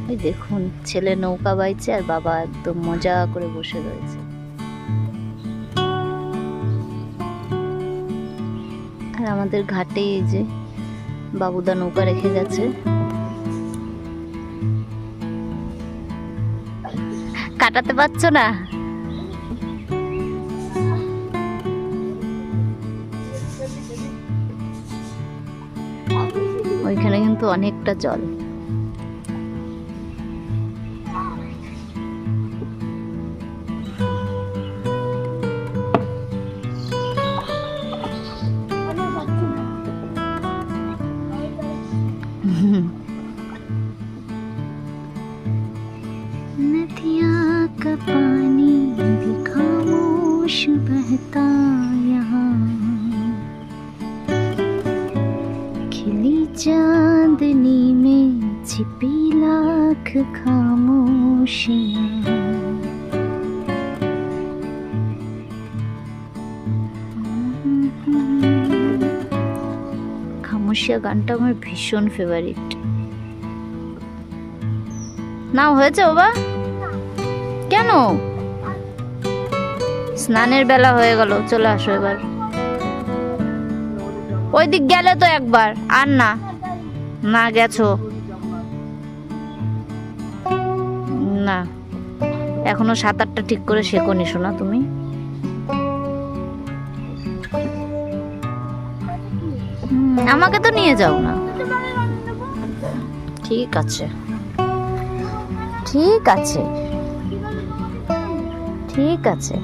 ওই দেখুন ছেলে নৌকা বাইছে আর বাবা একদম মজা করে বসে রয়েছে। আর আমাদের ঘাটে এই যে বাবুদা নৌকা রেখে গেছে। কাটাতে পারছো না? ওইখানে কিন্তু অনেকটা জল। नदियाँ का पानी भी खामोश बहता यहाँ, खिली चांदनी में छिपी लाख खामोशियाँ। খামোশিয়া গানটা আমার ভীষণ ফেভারিট। নাও হয়েছে বাবা? কেন? স্নানের বেলা হয়ে গেল, চলে আসো এবার। ওই দিক গেলে তো একবার, আর না। না গেছো না, এখনো সাঁতারটা ঠিক করে শেখোনি শোনা তুমি। আমাকে তো নিয়ে যাও না। ঠিক আছে ঠিক আছে ঠিক আছে।